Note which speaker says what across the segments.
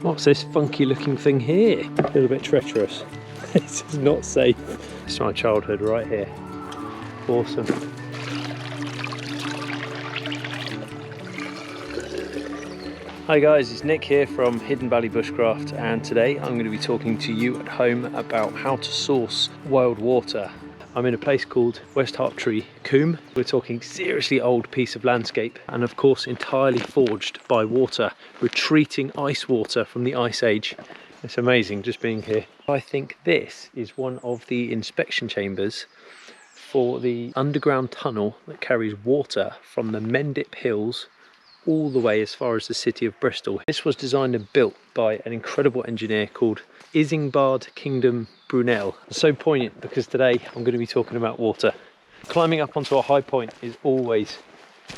Speaker 1: What's this funky looking thing here? A little bit treacherous. This is not safe. It's my childhood right here. Awesome. Hi guys, it's Nick here from Hidden Valley Bushcraft, and today I'm going to be talking to you at home about how to source wild water. I'm in a place called West Hartree Coombe. We're talking seriously old piece of landscape, and of course entirely forged by water, retreating ice water from the Ice Age. It's amazing just being here. I think this is one of the inspection chambers for the underground tunnel that carries water from the Mendip Hills all the way as far as the city of Bristol. This was designed and built by an incredible engineer called Isambard Kingdom Brunel. It's so poignant because today I'm going to be talking about water. Climbing up onto a high point is always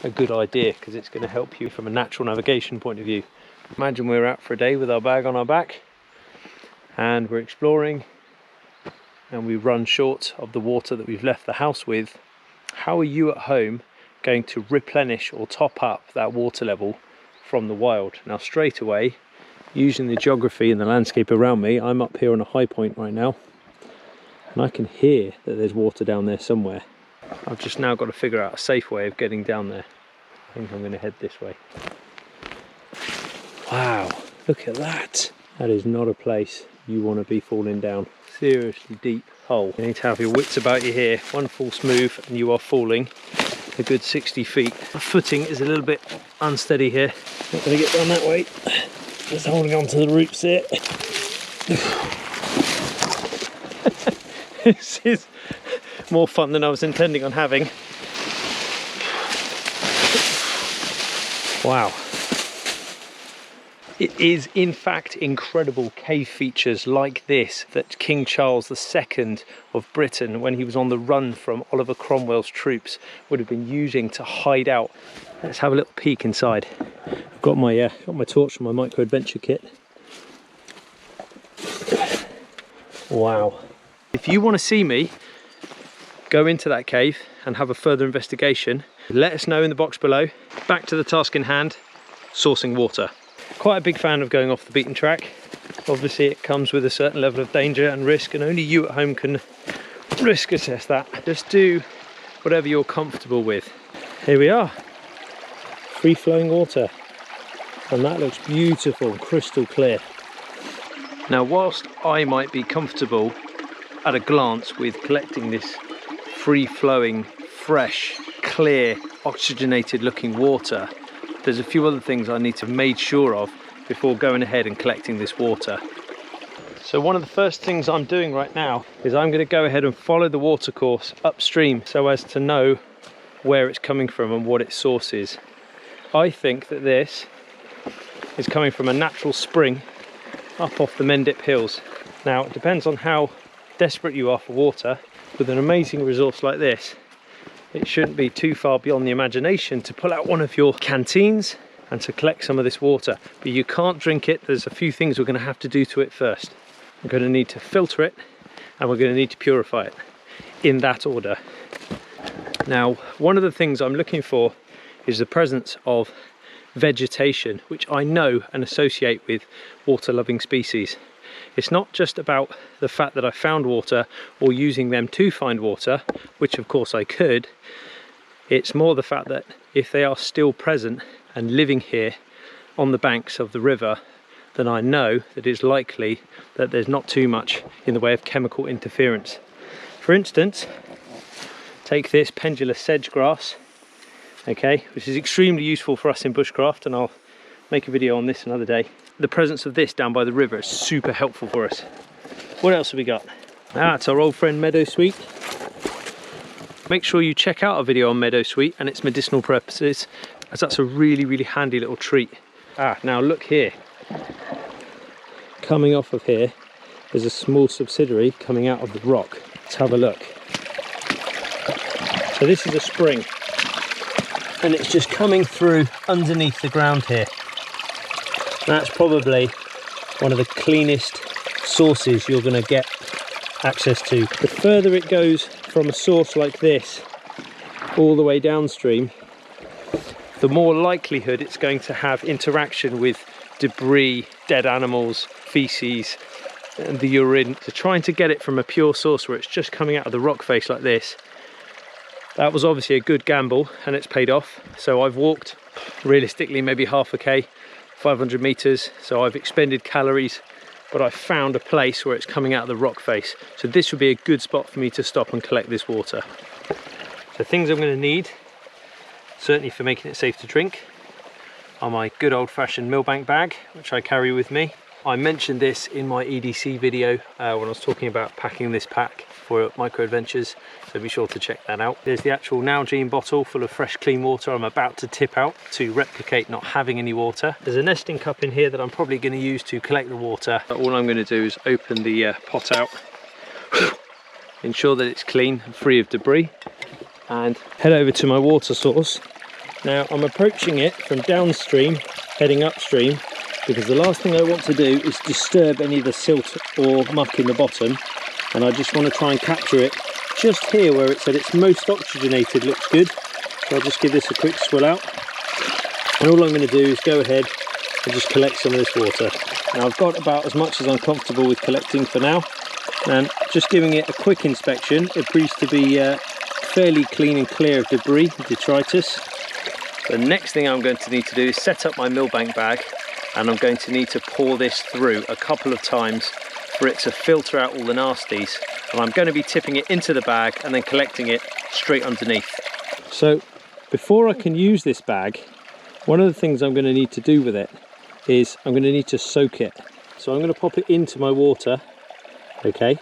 Speaker 1: a good idea because it's going to help you from a natural navigation point of view. Imagine we're out for a day with our bag on our back and we're exploring and we run short of the water that we've left the house with. How are you at home going to replenish or top up that water level from the wild? Now straight away, using the geography and the landscape around me, I'm up here on a high point right now and I can hear that there's water down there somewhere. I've just now got to figure out a safe way of getting down there. I think I'm going to head this way. Wow, look at that. That is not a place you want to be falling down. Seriously deep hole. You need to have your wits about you here. One false move and you are falling a good 60 feet. My footing is a little bit unsteady here. Not going to get down that way. Just holding on to the roots here. This is more fun than I was intending on having. Wow. It is in fact incredible cave features like this that King Charles II of Britain, when he was on the run from Oliver Cromwell's troops, would have been using to hide out. Let's have a little peek inside. I've got my torch and my micro adventure kit. Wow. If you want to see me go into that cave and have a further investigation, let us know in the box below. Back to the task in hand, sourcing water. Quite a big fan of going off the beaten track. Obviously it comes with a certain level of danger and risk, and only you at home can risk assess that. Just do whatever you're comfortable with. Here we are, free flowing water, and that looks beautiful, crystal clear. Now whilst I might be comfortable at a glance with collecting this free flowing, fresh, clear, oxygenated looking water, there's a few other things I need to make sure of before going ahead and collecting this water. So one of the first things I'm doing right now is I'm going to go ahead and follow the water course upstream so as to know where it's coming from and what its source is. I think that this is coming from a natural spring up off the Mendip Hills. Now it depends on how desperate you are for water. With an amazing resource like this, it shouldn't be too far beyond the imagination to pull out one of your canteens and to collect some of this water. But you can't drink it. There's a few things we're going to have to do to it first. We're going to need to filter it and we're going to need to purify it, in that order. Now, one of the things I'm looking for is the presence of vegetation, which I know and associate with water-loving species. It's not just about the fact that I found water or using them to find water, which of course I could. It's more the fact that if they are still present and living here on the banks of the river, then I know that it's likely that there's not too much in the way of chemical interference. For instance, take this pendulous sedge grass, okay, which is extremely useful for us in bushcraft, and I'll make a video on this another day. The presence of this down by the river is super helpful for us. What else have we got? It's our old friend meadowsweet. Make sure you check out our video on meadowsweet and its medicinal purposes, as that's a really, really handy little treat. Now look here. Coming off of here, there's a small subsidiary coming out of the rock. Let's have a look. So this is a spring, and it's just coming through underneath the ground here. That's probably one of the cleanest sources you're going to get access to. The further it goes from a source like this all the way downstream, the more likelihood it's going to have interaction with debris, dead animals, feces, and the urine. So trying to get it from a pure source where it's just coming out of the rock face like this, that was obviously a good gamble, and it's paid off. So I've walked realistically maybe half a K, 500 meters. So I've expended calories, but I found a place where it's coming out of the rock face. So this would be a good spot for me to stop and collect this water. So things I'm going to need, certainly for making it safe to drink, are my good old-fashioned Millbank bag, which I carry with me. I mentioned this in my EDC video when I was talking about packing this pack for micro adventures, so be sure to check that out. There's the actual Nalgene bottle full of fresh clean water I'm about to tip out to replicate not having any water. There's a nesting cup in here that I'm probably going to use to collect the water. But all I'm going to do is open the pot out, ensure that it's clean and free of debris, and head over to my water source. Now I'm approaching it from downstream, heading upstream, because the last thing I want to do is disturb any of the silt or muck in the bottom, and I just want to try and capture it just here where it's at its most oxygenated. Looks good, so I'll just give this a quick swill out, and all I'm going to do is go ahead and just collect some of this water. Now I've got about as much as I'm comfortable with collecting for now, and just giving it a quick inspection, it proves to be fairly clean and clear of debris and detritus. The next thing I'm going to need to do is set up my Millbank bag, and I'm going to need to pour this through a couple of times for it to filter out all the nasties, and I'm going to be tipping it into the bag and then collecting it straight underneath. So before I can use this bag, one of the things I'm going to need to do with it is I'm going to need to soak it. So I'm going to pop it into my water, okay,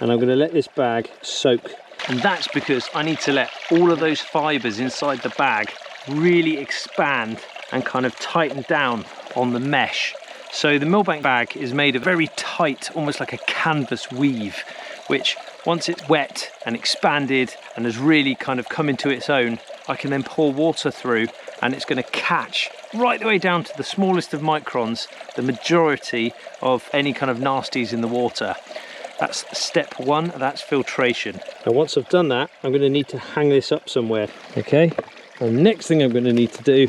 Speaker 1: and I'm going to let this bag soak. And that's because I need to let all of those fibres inside the bag really expand and kind of tighten down on the mesh. So the Millbank bag is made of very tight, almost like a canvas weave, which once it's wet and expanded and has really kind of come into its own, I can then pour water through, and it's going to catch right the way down to the smallest of microns the majority of any kind of nasties in the water. That's step one, that's filtration. Now once I've done that, I'm going to need to hang this up somewhere, okay? And the next thing I'm going to need to do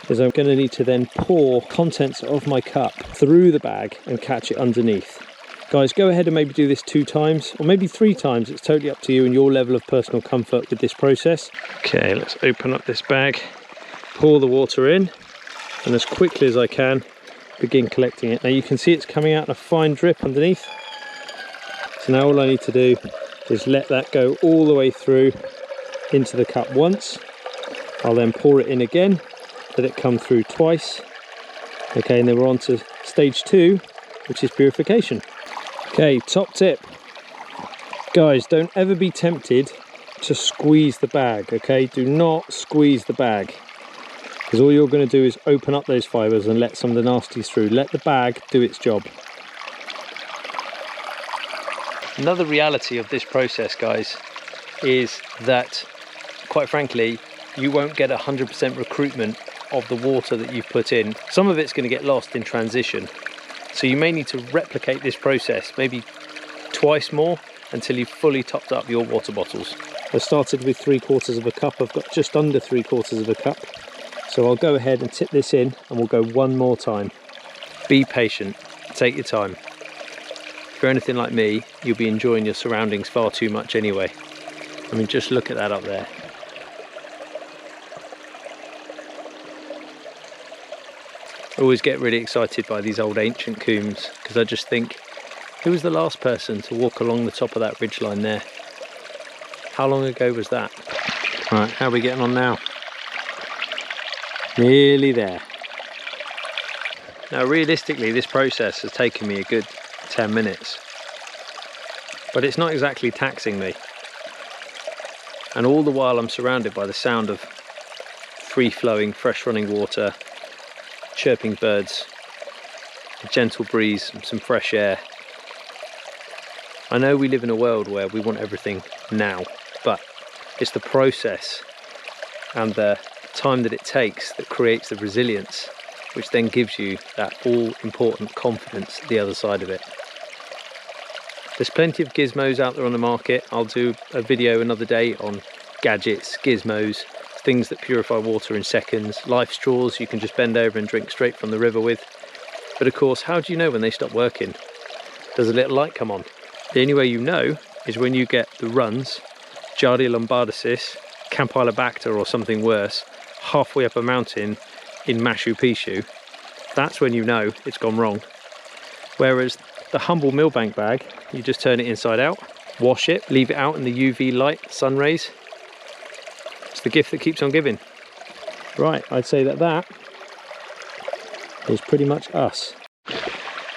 Speaker 1: is I'm going to need to then pour contents of my cup through the bag and catch it underneath. Guys, go ahead and maybe do this 2 times or maybe 3 times. It's totally up to you and your level of personal comfort with this process. Okay, let's open up this bag, pour the water in, and as quickly as I can begin collecting it. Now you can see it's coming out in a fine drip underneath. So now all I need to do is let that go all the way through into the cup once. I'll then pour it in again, let it come through twice. Okay, and then we're on to stage 2, which is purification. Okay, top tip. Guys, don't ever be tempted to squeeze the bag, okay? Do not squeeze the bag, because all you're going to do is open up those fibres and let some of the nasties through. Let the bag do its job. Another reality of this process, guys, is that, quite frankly, you won't get 100% recruitment of the water that you've put in. Some of it's going to get lost in transition. So you may need to replicate this process maybe twice more until you've fully topped up your water bottles. I started with 3/4 of a cup. I've got just under 3/4 of a cup. So I'll go ahead and tip this in and we'll go one more time. Be patient, take your time. If you're anything like me, you'll be enjoying your surroundings far too much anyway. I mean, just look at that up there. I always get really excited by these old ancient combes, because I just think, who was the last person to walk along the top of that ridgeline there? How long ago was that? Right, how are we getting on now? Nearly there. Now realistically, this process has taken me a good 10 minutes, but it's not exactly taxing me. And all the while I'm surrounded by the sound of free-flowing, fresh-running water, chirping birds, a gentle breeze and some fresh air. I know we live in a world where we want everything now, but it's the process and the time that it takes that creates the resilience, which then gives you that all-important confidence at the other side of it. There's plenty of gizmos out there on the market. I'll do a video another day on gadgets, gizmos, things that purify water in seconds. Life straws you can just bend over and drink straight from the river with. But of course, how do you know when they stop working? Does a little light come on? The only way you know is when you get the runs, Giardia lombardosis, Campylobacter or something worse, halfway up a mountain in Machu Picchu. That's when you know it's gone wrong. Whereas the humble Millbank bag, you just turn it inside out, wash it, leave it out in the UV light, sun rays. It's the gift that keeps on giving. Right, I'd say that is pretty much us.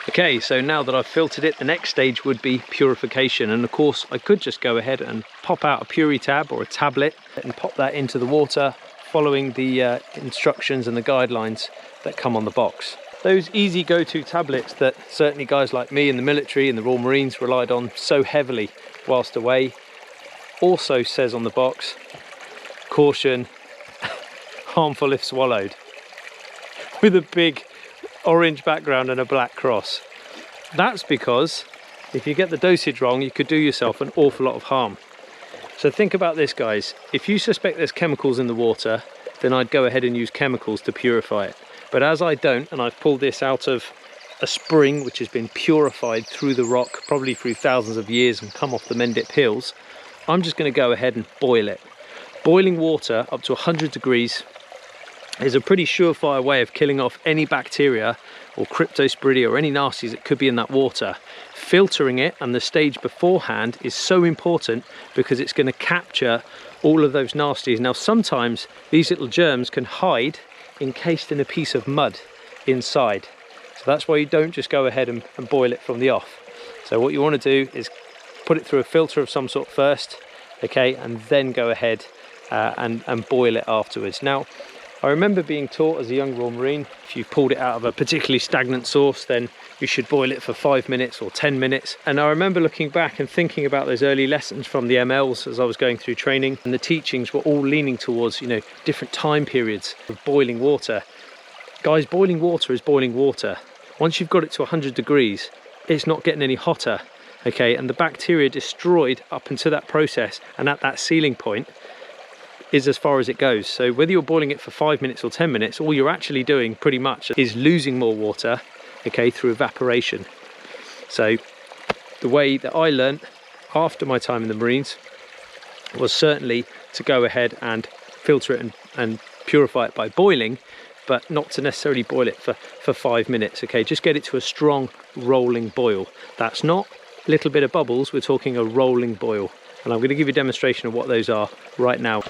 Speaker 1: Okay, so now that I've filtered it, the next stage would be purification. And of course, I could just go ahead and pop out a Puri tab or a tablet and pop that into the water, following the instructions and the guidelines that come on the box. Those easy go-to tablets that certainly guys like me in the military and the Royal Marines relied on so heavily whilst away, also says on the box, caution, harmful if swallowed, with a big orange background and a black cross. That's because if you get the dosage wrong, you could do yourself an awful lot of harm. So think about this, guys. If you suspect there's chemicals in the water, then I'd go ahead and use chemicals to purify it. But as I don't, and I've pulled this out of a spring which has been purified through the rock, probably through thousands of years, and come off the Mendip Hills, I'm just going to go ahead and boil it. Boiling water up to 100 degrees is a pretty surefire way of killing off any bacteria or cryptosporidia or any nasties that could be in that water. Filtering it and the stage beforehand is so important because it's going to capture all of those nasties. Now sometimes these little germs can hide encased in a piece of mud inside. So that's why you don't just go ahead and boil it from the off. So what you want to do is put it through a filter of some sort first, okay, and then go ahead and boil it afterwards. Now, I remember being taught as a young Royal Marine, if you pulled it out of a particularly stagnant source, then you should boil it for 5 minutes or 10 minutes. And I remember looking back and thinking about those early lessons from the MLs as I was going through training, and the teachings were all leaning towards, you know, different time periods of boiling water. Guys, boiling water is boiling water. Once you've got it to 100 degrees, it's not getting any hotter, okay? And the bacteria destroyed up until that process and at that sealing point is as far as it goes. So whether you're boiling it for 5 minutes or 10 minutes, all you're actually doing pretty much is losing more water, okay, through evaporation. So the way that I learned after my time in the Marines was certainly to go ahead and filter it and purify it by boiling, but not to necessarily boil it for 5 minutes, okay? Just get it to a strong rolling boil. That's not a little bit of bubbles, we're talking a rolling boil. And I'm going to give you a demonstration of what those are right now.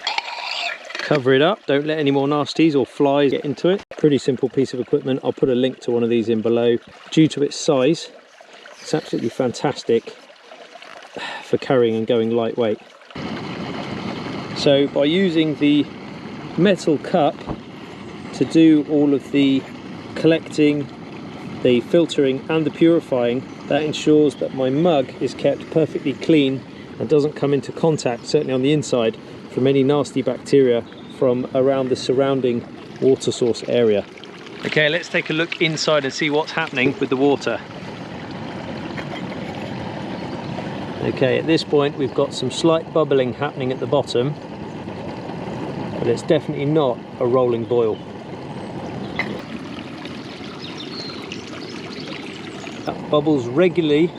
Speaker 1: Cover it up, don't let any more nasties or flies get into it. Pretty simple piece of equipment. I'll put a link to one of these in below. Due to its size, it's absolutely fantastic for carrying and going lightweight. So by using the metal cup to do all of the collecting, the filtering and the purifying, that ensures that my mug is kept perfectly clean and doesn't come into contact, certainly on the inside, from any nasty bacteria from around the surrounding water source area. Okay, let's take a look inside and see what's happening with the water. Okay, at this point we've got some slight bubbling happening at the bottom, but it's definitely not a rolling boil. Bubbles regularly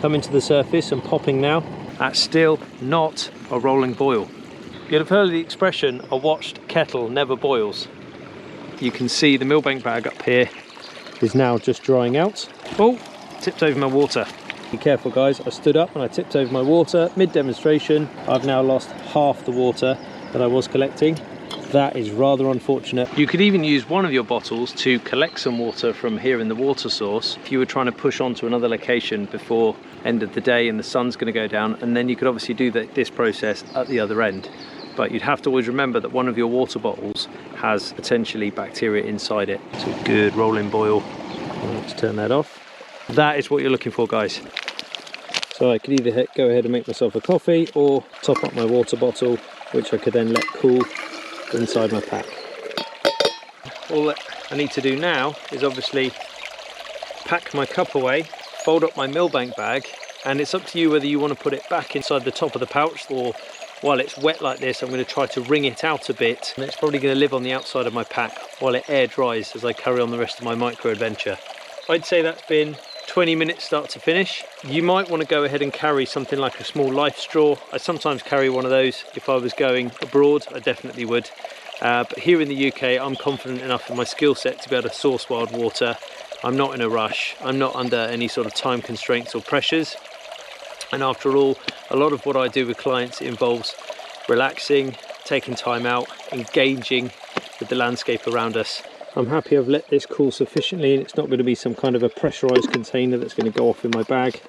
Speaker 1: coming to the surface and popping now. That's still not a rolling boil. You'll have heard the expression, a watched kettle never boils. You can see the Millbank bag up here is now just drying out. Oh, tipped over my water. Be careful guys, I stood up and I tipped over my water mid-demonstration. I've now lost half the water that I was collecting. That is rather unfortunate. You could even use one of your bottles to collect some water from here in the water source if you were trying to push on to another location before end of the day and the sun's going to go down, and then you could obviously do this process at the other end. But you'd have to always remember that one of your water bottles has potentially bacteria inside it. It's a good rolling boil. Let's turn that off. That is what you're looking for, guys. So I could either go ahead and make myself a coffee or top up my water bottle, which I could then let cool inside my pack. All that I need to do now is obviously pack my cup away, fold up my Millbank bag, and it's up to you whether you want to put it back inside the top of the pouch, or while it's wet like this, I'm going to try to wring it out a bit, and it's probably going to live on the outside of my pack while it air dries as I carry on the rest of my micro adventure. I'd say that's been 20 minutes start to finish. You might want to go ahead and carry something like a small life straw. I sometimes carry one of those. If I was going abroad, I definitely would. But here in the UK, I'm confident enough in my skill set to be able to source wild water. I'm not in a rush. I'm not under any sort of time constraints or pressures. And after all, a lot of what I do with clients involves relaxing, taking time out, engaging with the landscape around us. I'm happy I've let this cool sufficiently and it's not going to be some kind of a pressurized container that's going to go off in my bag.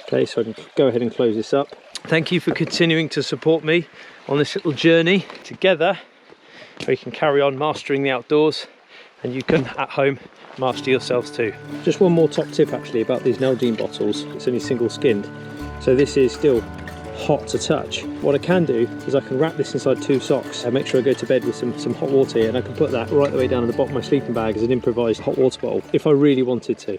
Speaker 1: Okay, so I can go ahead and close this up. Thank you for continuing to support me on this little journey. Together we can carry on mastering the outdoors, and you can at home master yourselves too. Just one more top tip actually about these Nalgene bottles. It's only single skinned, so this is still hot to touch. What I can do is I can wrap this inside 2 socks and make sure I go to bed with some hot water here, and I can put that right the way down at the bottom of my sleeping bag as an improvised hot water bottle if I really wanted to.